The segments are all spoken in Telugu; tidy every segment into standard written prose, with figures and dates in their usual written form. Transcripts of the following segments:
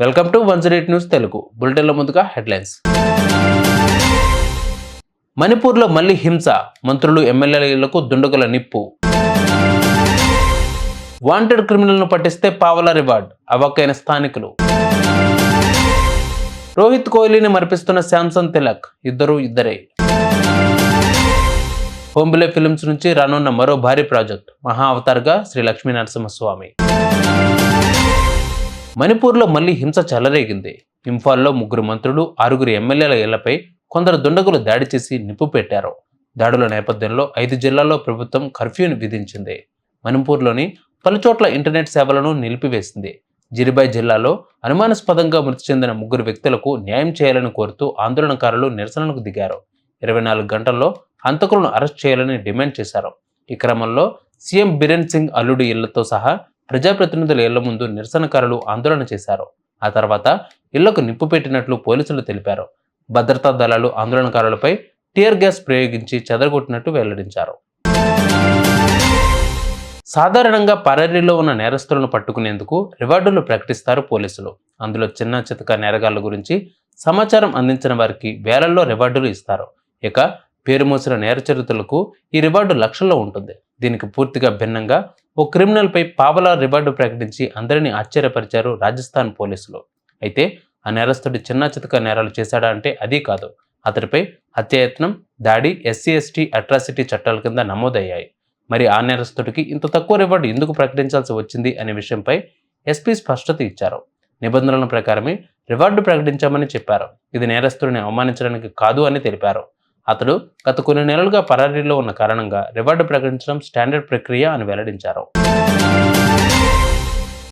వెల్కమ్ టు 108 న్యూస్ తెలుగు బులెటిన్ల ముందుగా హెడ్లైన్స్. మణిపూర్లో మళ్లీ హింస, మంత్రులు ఎమ్మెల్యేల ఇళ్లకు దుండగుల నిప్పు. వాంటెడ్ క్రిమినల్ను పట్టిస్తే పావలా రివార్డ్, అవాక్కైన స్థానికులు. రోహిత్ కోహ్లీని మరిపిస్తున్న శాంసన్ తిలక్, ఇద్దరే. హోంబిలే ఫిల్మ్స్ నుంచి రానున్న మరో భారీ ప్రాజెక్ట్, మహా అవతార్గా శ్రీ లక్ష్మీ నరసింహస్వామి. మణిపూర్లో మళ్లీ హింస చెలరేగింది. ఇంఫాల్లో 3 మంత్రులు, 6 ఎమ్మెల్యేల ఇళ్లపై కొందరు దుండగులు దాడి చేసి నిప్పు పెట్టారు. దాడుల నేపథ్యంలో 5 జిల్లాల్లో ప్రభుత్వం కర్ఫ్యూని విధించింది. మణిపూర్లోని పలుచోట్ల ఇంటర్నెట్ సేవలను నిలిపివేసింది. జిరిబాయ్ జిల్లాలో అనుమానాస్పదంగా మృతి చెందిన 3 వ్యక్తులకు న్యాయం చేయాలని కోరుతూ ఆందోళనకారులు నిరసనలకు దిగారు. 24 గంటల్లో హంతకులను అరెస్ట్ చేయాలని డిమాండ్ చేశారు. ఈ క్రమంలో సీఎం బిరెన్ సింగ్ అల్లుడి ఇళ్లతో సహా ప్రజాప్రతినిధుల ఇళ్ల ముందు నిరసనకారులు ఆందోళన చేశారు. ఆ తర్వాత ఇళ్లకు నిప్పు పెట్టినట్లు పోలీసులు తెలిపారు. భద్రతా దళాలు ఆందోళనకారులపై టియర్ గ్యాస్ ప్రయోగించి చెదరగొట్టినట్టు వెల్లడించారు. సాధారణంగా పరారీలో ఉన్న నేరస్తులను పట్టుకునేందుకు రివార్డులు ప్రకటిస్తారు పోలీసులు. అందులో చిన్న చితక నేరగాళ్ల గురించి సమాచారం అందించిన వారికి వేలల్లో రివార్డులు ఇస్తారు. ఇక పేరు మోసిన నేర చరిత్రలకు ఈ రివార్డు లక్షల్లో ఉంటుంది. దీనికి పూర్తిగా భిన్నంగా ఓ క్రిమినల్పై పావలా రివార్డు ప్రకటించి అందరినీ ఆశ్చర్యపరిచారు రాజస్థాన్ పోలీసులు. అయితే ఆ నేరస్తుడు చిన్న చితక నేరాలు చేశాడా అంటే అదీ కాదు. అతడిపై హత్యాయత్నం, దాడి, SC/ST అట్రాసిటీ చట్టాల కింద నమోదయ్యాయి. మరి ఆ నేరస్తుడికి ఇంత తక్కువ రివార్డు ఎందుకు ప్రకటించాల్సి వచ్చింది అనే విషయంపై SP స్పష్టత ఇచ్చారు. నిబంధనల ప్రకారమే రివార్డు ప్రకటించామని చెప్పారు. ఇది నేరస్తుడిని అవమానించడానికి కాదు అని తెలిపారు. అతడు గత కొన్ని నెలలుగా పరారీలో ఉన్న కారణంగా రివార్డు ప్రకటించడం స్టాండర్డ్ ప్రక్రియ అని వెల్లడించారు.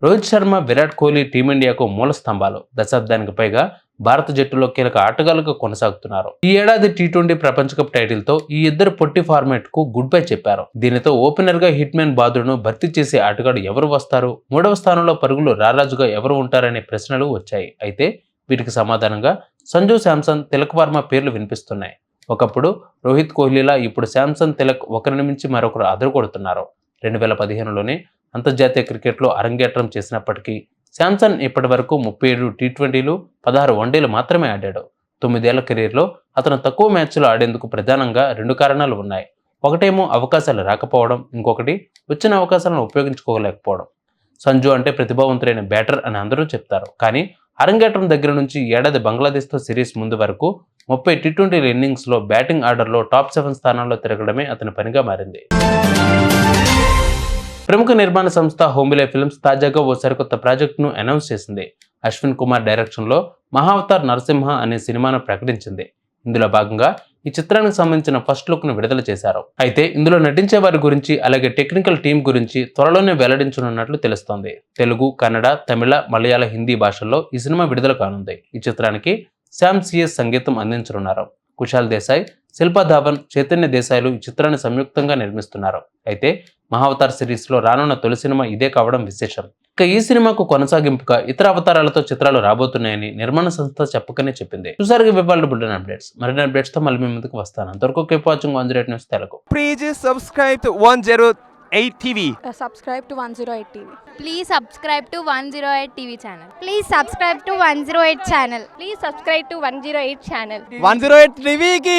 రోహిత్ శర్మ, విరాట్ కోహ్లీ టీమిండియాకు మూల స్తంభాలు. దశాబ్దానికి పైగా భారత జట్టులో కీలక ఆటగాళ్లుగా కొనసాగుతున్నారు. ఈ ఏడాది T20 ప్రపంచ కప్ టైటిల్తో ఈ ఇద్దరు పొట్టి ఫార్మాట్ కు గుడ్ బై చెప్పారు. దీనితో ఓపెనర్ గా హిట్ మ్యాన్ బాదుడును భర్తీ చేసే ఆటగాడు ఎవరు వస్తారు, 3వ స్థానంలో పరుగులు రారాజుగా ఎవరు ఉంటారనే ప్రశ్నలు వచ్చాయి. అయితే వీటికి సమాధానంగా సంజు శాంసన్, తిలక్ వర్మ పేర్లు వినిపిస్తున్నాయి. ఒకప్పుడు రోహిత్ కోహ్లీలా ఇప్పుడు శాంసన్, తిలక్ ఒకరిని మించి మరొకరు అదరగొడుతున్నారు. 2015లోనే అంతర్జాతీయ క్రికెట్లో అరంగేట్రం చేసినప్పటికీ శాంసన్ ఇప్పటి వరకు 37 T20లు, 16 వన్డేలు మాత్రమే ఆడాడు. 9 ఏళ్ల కెరీర్లో అతను తక్కువ మ్యాచ్లు ఆడేందుకు ప్రధానంగా 2 కారణాలు ఉన్నాయి. ఒకటేమో అవకాశాలు రాకపోవడం, ఇంకొకటి వచ్చిన అవకాశాలను ఉపయోగించుకోలేకపోవడం. సంజు అంటే ప్రతిభావంతులైన బ్యాటర్ అని అందరూ చెప్తారు. కానీ అరంగేట్రం దగ్గర నుంచి ఏడాది బంగ్లాదేశ్తో సిరీస్ ముందు వరకు 30 T20 ఇన్నింగ్స్లో బ్యాటింగ్ ఆర్డర్లో టాప్ 7 స్థానాల్లో తిరగడమే అతని పనిగా మారింది. ప్రముఖ నిర్మాణ సంస్థ హోంబిలే ఫిల్మ్స్ తాజాగా ఓ సరికొత్త ప్రాజెక్టును అనౌన్స్ చేసింది. అశ్విన్ కుమార్ డైరెక్షన్లో మహావతార్ నరసింహ అనే సినిమాను ప్రకటించింది. ఇందులో భాగంగా ఈ చిత్రానికి సంబంధించిన ఫస్ట్ లుక్ ను విడుదల చేశారు. అయితే ఇందులో నటించే వారి గురించి, అలాగే టెక్నికల్ టీం గురించి త్వరలోనే వెల్లడించనున్నట్లు తెలుస్తోంది. తెలుగు, కన్నడ, తమిళ, మలయాళ, హిందీ భాషల్లో ఈ సినిమా విడుదల కానుంది. ఈ చిత్రానికి శ్యామ్ CS సంగీతం అందించనున్నారు. కుశాల్ దేశాయ్, శిల్పా ధావన్, చైతన్య దేశాయ్లు ఈ చిత్రాన్ని సంయుక్తంగా నిర్మిస్తున్నారు. అయితే మహావతార్ సిరీస్లో రానున్న తొలి సినిమా ఇదే కావడం విశేషం. ఇక ఈ సినిమాకు కొనసాగింపుగా ఇతర అవతారాలతో చిత్రాలు రాబోతున్నాయని నిర్మాణ సంస్థ చెప్పకనే చెప్పింది. చూసారుగా ఇవాళ బులెటిన్ అప్డేట్స్. మరిన్ని అప్డేట్స్ తో మళ్ళీ మీ ముందుకు వస్తాను. అంతవరకు keep watching 108 news Telugu. Please subscribe to 108 TV. Subscribe to 108 TV. Please subscribe to 108 TV channel. Please subscribe to 108 channel. Please subscribe to 108 channel. 108 TV ki